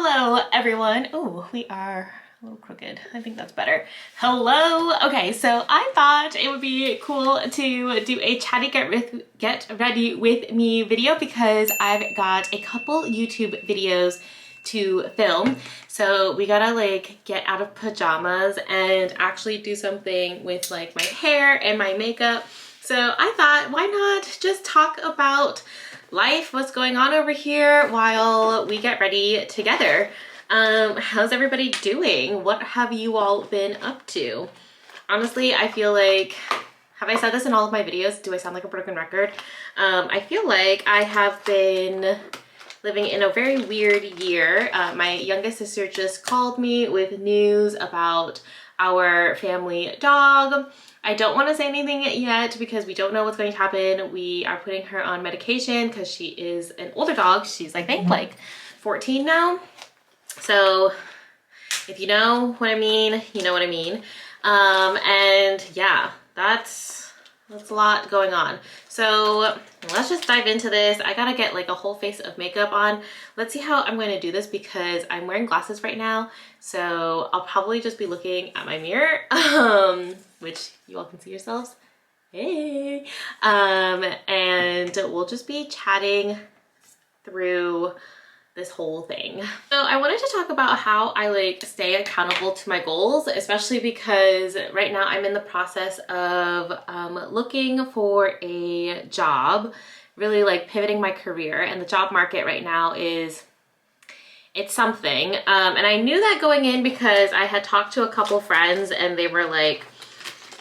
Hello everyone. Oh, we are a little crooked. I think that's better. Hello. Okay, so I thought it would be cool to do a Chatty Get Ready With Me video because I've got a couple YouTube videos to film. So we gotta like get out of pajamas and actually do something with like my hair and my makeup. So I thought, why not just talk about life, what's going on over here while we get ready together. How's everybody doing? What have you all been up to? Honestly, I feel like, have I said this in all of my videos? Do I sound like a broken record? I feel like I have been living in a very weird year. My youngest sister just called me with news about our family dog. I don't want to say anything yet because we don't know what's going to happen. We are putting her on medication because she is an older dog. She's, I think, like 14 now. So if you know what I mean, you know what I mean. And yeah, that's a lot going on. So let's just dive into this. I gotta get like a whole face of makeup on. Let's see how I'm going to do this because I'm wearing glasses right now. So I'll probably just be looking at my mirror, which you all can see yourselves. Hey. And we'll just be chatting through this whole thing. So I wanted to talk about how I like stay accountable to my goals, especially because right now I'm in the process of looking for a job, really like pivoting my career, and the job market right now is, it's something. And I knew that going in because I had talked to a couple friends and they were like,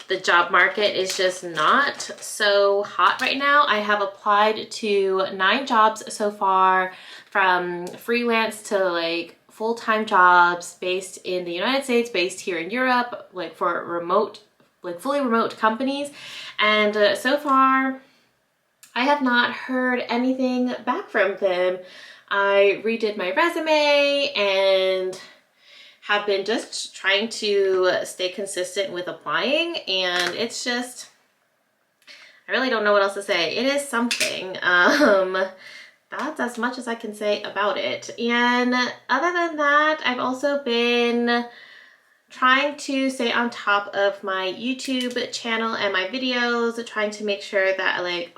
the job market is just not so hot right now. I have applied to 9 jobs so far, from freelance to like full-time jobs based in the United States, based here in Europe, like for remote, like fully remote companies. And so far, I have not heard anything back from them. I redid my resume and have been just trying to stay consistent with applying, and it's just, I really don't know what else to say. It is something. That's as much as I can say about it. And other than that, I've also been trying to stay on top of my YouTube channel and my videos, trying to make sure that like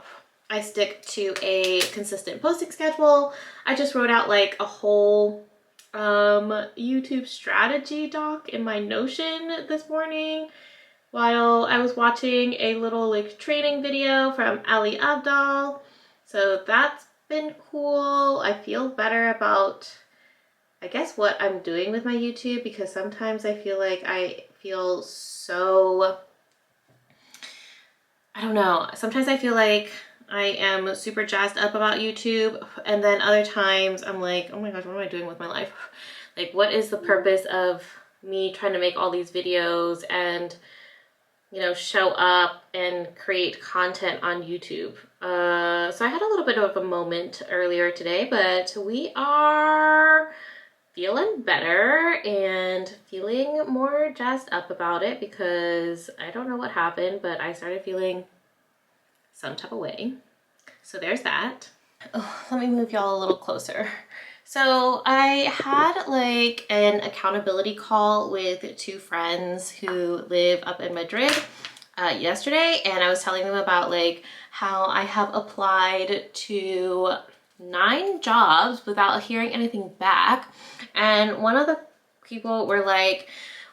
I stick to a consistent posting schedule. I just wrote out like a whole YouTube strategy doc in my Notion this morning while I was watching a little like training video from Ali Abdal. So that's been cool. I feel better about, I guess, what I'm doing with my YouTube, because sometimes I feel like I feel so, I don't know, sometimes I feel like I am super jazzed up about YouTube, and then other times I'm like, oh my gosh, what am I doing with my life? Like, what is the purpose of me trying to make all these videos and, you know, show up and create content on YouTube? So I had a little bit of a moment earlier today, but we are feeling better and feeling more jazzed up about it because I don't know what happened, but I started feeling some type of way. So there's that. Oh, let me move y'all a little closer. So I had like an accountability call with 2 friends who live up in Madrid yesterday, and I was telling them about like how I have applied to 9 jobs without hearing anything back. And one of the people were like,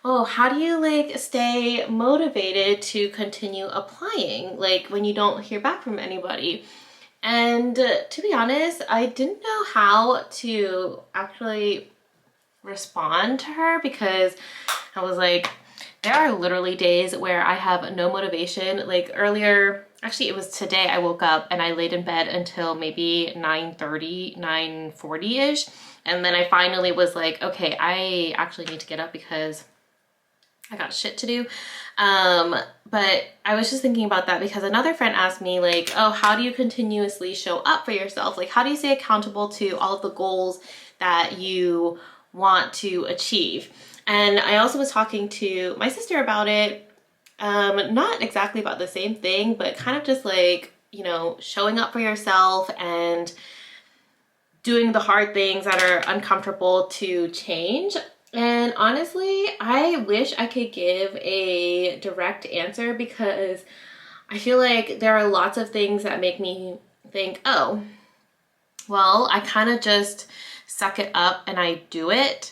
oh, how do you like stay motivated to continue applying like when you don't hear back from anybody? And to be honest, I didn't know how to actually respond to her, because I was like, there are literally days where I have no motivation. Like earlier, actually it was today, I woke up and I laid in bed until maybe 9:30, 9:40-ish. And then I finally was like, okay, I actually need to get up because I got shit to do. But I was just thinking about that because another friend asked me like, oh, how do you continuously show up for yourself? Like, how do you stay accountable to all of the goals that you want to achieve? And I also was talking to my sister about it, not exactly about the same thing, but kind of just like, you know, showing up for yourself and doing the hard things that are uncomfortable to change. And honestly, I wish I could give a direct answer, because I feel like there are lots of things that make me think, oh, well, I kind of just suck it up and I do it.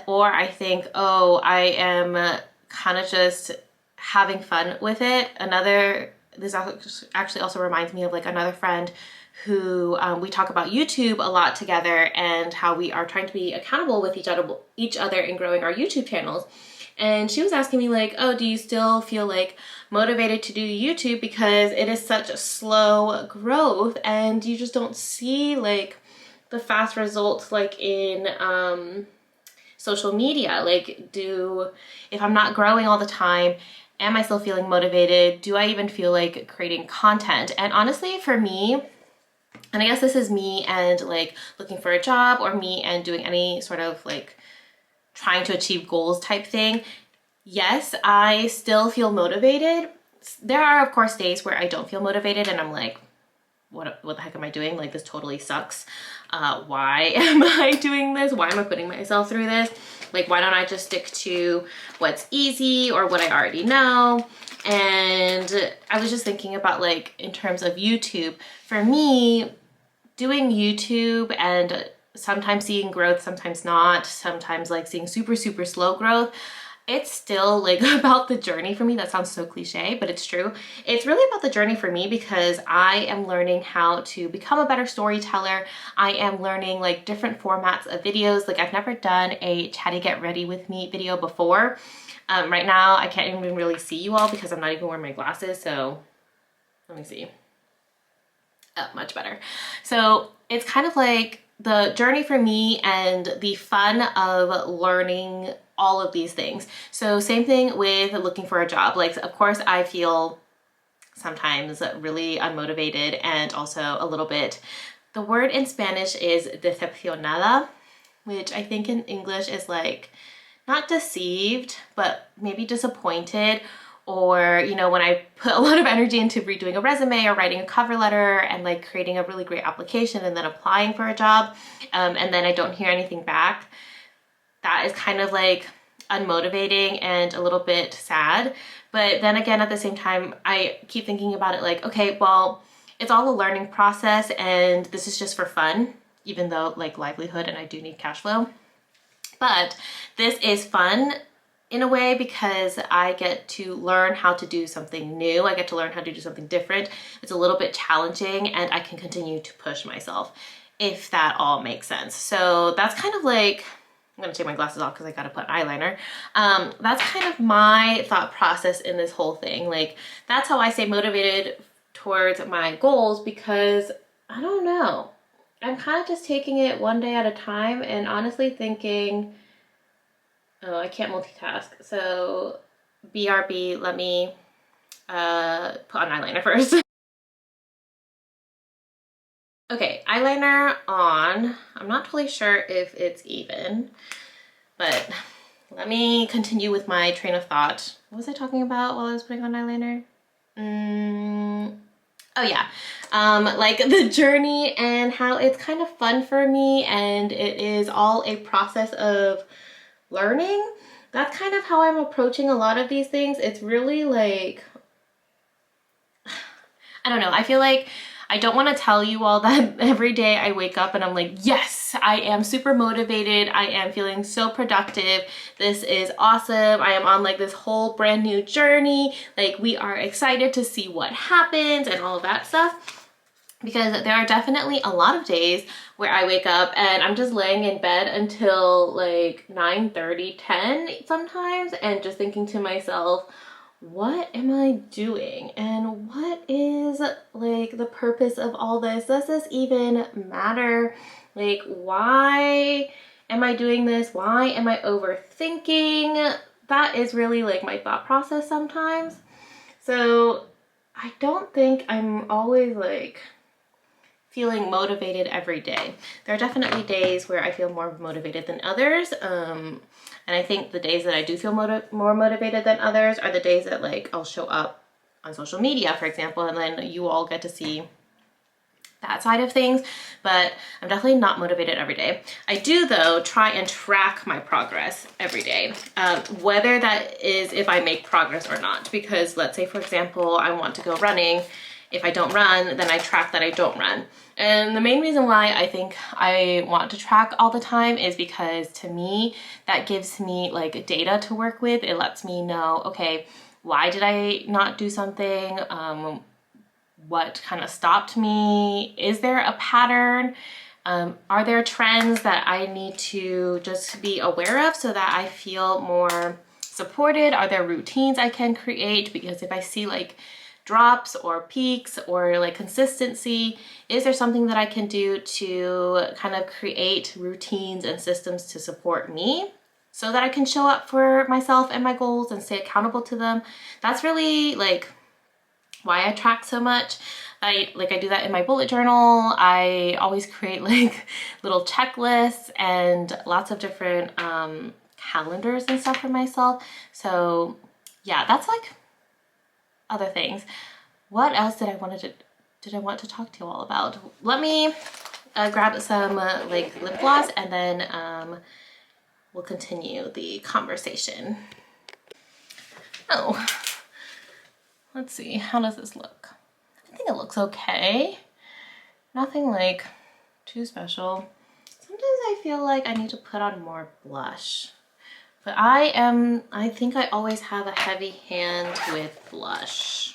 Or I think, oh, I am kind of just having fun with it. This actually also reminds me of like another friend who we talk about YouTube a lot together, and how we are trying to be accountable with each other in growing our YouTube channels. And she was asking me like, oh, do you still feel like motivated to do YouTube, because it is such a slow growth and you just don't see like the fast results like in social media? Like, if I'm not growing all the time, am I still feeling motivated? Do I even feel like creating content? And honestly, for me, and I guess this is me and like looking for a job, or me and doing any sort of like trying to achieve goals type thing, yes, I still feel motivated. There are of course days where I don't feel motivated and I'm like, what the heck am I doing? Like, this totally sucks. Why am I doing this? Why am I putting myself through this? Like, why don't I just stick to what's easy or what I already know? And I was just thinking about like, in terms of YouTube, for me, doing YouTube and sometimes seeing growth, sometimes not, sometimes like seeing super, super slow growth, it's still like about the journey for me. That sounds so cliche, but it's true. It's really about the journey for me, because I am learning how to become a better storyteller. I am learning like different formats of videos. Like, I've never done a Chatty Get Ready With Me video before. Right now, I can't even really see you all because I'm not even wearing my glasses. So let me see. Oh, much better. So it's kind of like the journey for me and the fun of learning all of these things. So same thing with looking for a job. Like, of course, I feel sometimes really unmotivated and also a little bit, the word in Spanish is decepcionada, which I think in English is like not deceived, but maybe disappointed. Or, you know, when I put a lot of energy into redoing a resume or writing a cover letter and like creating a really great application and then applying for a job, and then I don't hear anything back, that is kind of like unmotivating and a little bit sad. But then again, at the same time, I keep thinking about it like, okay, well, it's all a learning process and this is just for fun, even though like livelihood and I do need cash flow. But this is fun in a way, because I get to learn how to do something new. I get to learn how to do something different. It's a little bit challenging and I can continue to push myself, if that all makes sense. So that's kind of like, I'm gonna take my glasses off because I gotta put eyeliner. That's kind of my thought process in this whole thing. Like, that's how I stay motivated towards my goals, because I don't know, I'm kind of just taking it one day at a time and honestly thinking, oh, I can't multitask. So BRB, let me put on eyeliner first. Okay, eyeliner on. I'm not totally sure if it's even, but let me continue with my train of thought. What was I talking about while I was putting on eyeliner? Oh yeah, like the journey and how it's kind of fun for me and it is all a process of learning. That's kind of how I'm approaching a lot of these things. It's really like, I don't know, I feel like I don't want to tell you all that every day I wake up and I'm like, yes, I am super motivated. I am feeling so productive. This is awesome. I am on like this whole brand new journey. Like, we are excited to see what happens and all of that stuff. Because there are definitely a lot of days where I wake up and I'm just laying in bed until like 9:30, 10 sometimes, and just thinking to myself, what am I doing? And what is like the purpose of all this? Does this even matter? Like, why am I doing this? Why am I overthinking? That is really like my thought process sometimes. So I don't think I'm always like feeling motivated every day. There are definitely days where I feel more motivated than others. And I think the days that I do feel more motivated than others are the days that like I'll show up on social media, for example, and then you all get to see that side of things, but I'm definitely not motivated every day. I do though try and track my progress every day, whether that is if I make progress or not, because let's say for example I want to go running. If I don't run, then I track that I don't run. And the main reason why I think I want to track all the time is because to me that gives me like data to work with. It lets me know, okay, why did I not do something? What kind of stopped me? Is there a pattern? Are there trends that I need to just be aware of so that I feel more supported? Are there routines I can create? Because if I see like drops or peaks or like consistency, is there something that I can do to kind of create routines and systems to support me so that I can show up for myself and my goals and stay accountable to them? That's really like why I track so much. I do that in my bullet journal. I always create like little checklists and lots of different calendars and stuff for myself. So yeah, that's like other things. What else did I want to talk to you all about? Let me grab some like lip gloss and then we'll continue the conversation. Oh. Let's see, how does this look? I think it looks okay. Nothing like too special. Sometimes I feel like I need to put on more blush. But I think I always have a heavy hand with blush.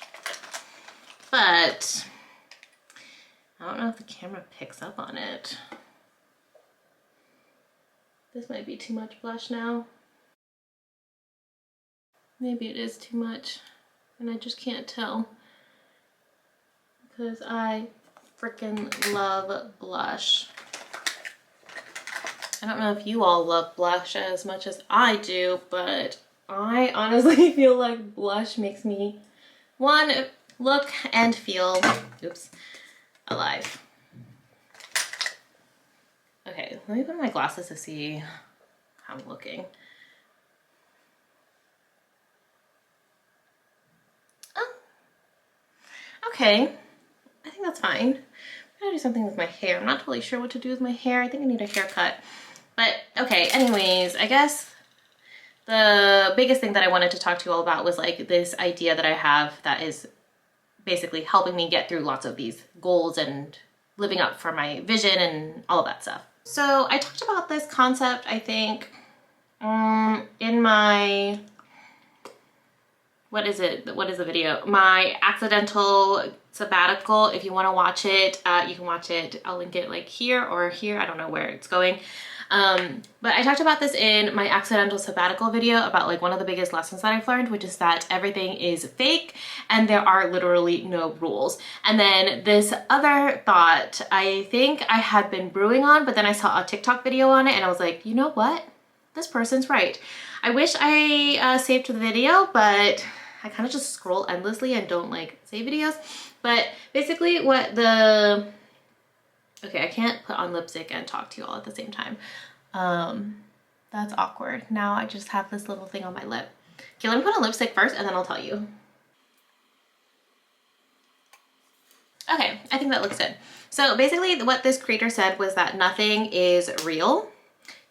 But I don't know if the camera picks up on it. This might be too much blush now. Maybe it is too much. And I just can't tell because I freaking love blush. I don't know if you all love blush as much as I do, but I honestly feel like blush makes me, one, look and feel, oops, alive. Okay, let me put on my glasses to see how I'm looking. Okay, I think that's fine. I'm gonna do something with my hair. I'm not totally sure what to do with my hair. I think I need a haircut. But okay, anyways, I guess the biggest thing that I wanted to talk to you all about was like this idea that I have that is basically helping me get through lots of these goals and living up for my vision and all of that stuff. So I talked about this concept, I think, in my, what is the video? My accidental sabbatical. If you want to watch it, you can watch it. I'll link it like here or here. I don't know where it's going. But I talked about this in my accidental sabbatical video about like one of the biggest lessons that I've learned, which is that everything is fake and there are literally no rules. And then this other thought I think I had been brewing on, but then I saw a TikTok video on it and I was like, you know what? This person's right. I wish I saved the video, but I kind of just scroll endlessly and don't like save videos. But basically what the, okay, I can't put on lipstick and talk to you all at the same time. That's awkward. Now I just have this little thing on my lip. Okay, let me put on lipstick first and then I'll tell you. Okay, I think that looks good. So basically what this creator said was that nothing is real.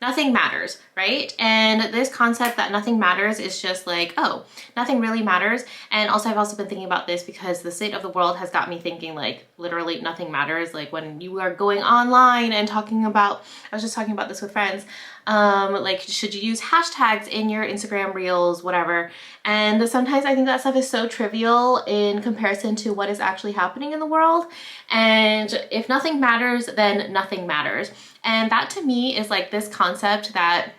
Nothing matters, right? And this concept that nothing matters is just like, oh, nothing really matters. And also I've also been thinking about this because the state of the world has got me thinking like literally nothing matters. Like when you are going online and talking about, I was just talking about this with friends, like should you use hashtags in your Instagram reels, whatever. And sometimes I think that stuff is so trivial in comparison to what is actually happening in the world. And if nothing matters, then nothing matters. And that to me is like this concept that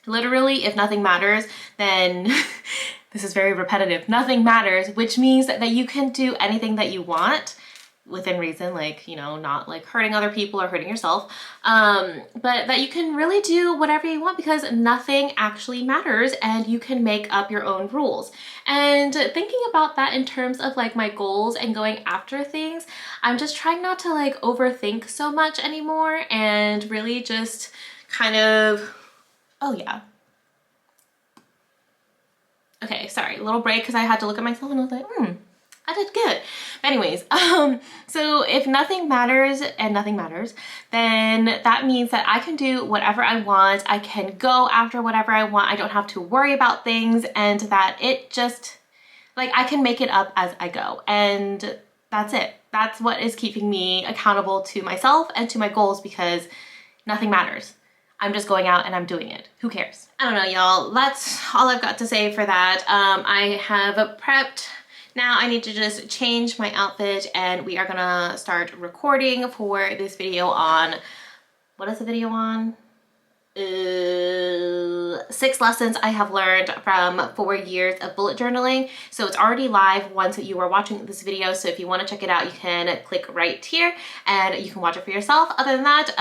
literally if nothing matters, then this is very repetitive, nothing matters, which means that you can do anything that you want within reason, like, you know, not like hurting other people or hurting yourself, but that you can really do whatever you want because nothing actually matters and you can make up your own rules. And thinking about that in terms of like my goals and going after things, I'm just trying not to like overthink so much anymore and really just kind of, oh yeah. Okay, sorry, a little break because I had to look at myself and I was like, I did good. Anyways, so if nothing matters and nothing matters, then that means that I can do whatever I want. I can go after whatever I want. I don't have to worry about things, and that it just, like, I can make it up as I go. And that's it. That's what is keeping me accountable to myself and to my goals, because nothing matters. I'm just going out and I'm doing it. Who cares? I don't know, y'all. That's all I've got to say for that. I have prepped. Now I need to just change my outfit, and we are gonna start recording for this video on, what is the video on? 6 lessons I have learned from 4 years of bullet journaling. So it's already live once you are watching this video. So if you want to check it out, you can click right here and you can watch it for yourself. Other than that,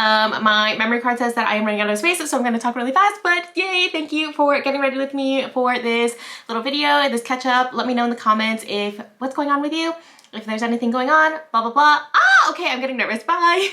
my memory card says that I am running out of space, so I'm going to talk really fast, but yay, thank you for getting ready with me for this little video, this catch up. Let me know in the comments if what's going on with you, if there's anything going on, blah, blah, blah. Ah, okay, I'm getting nervous. Bye.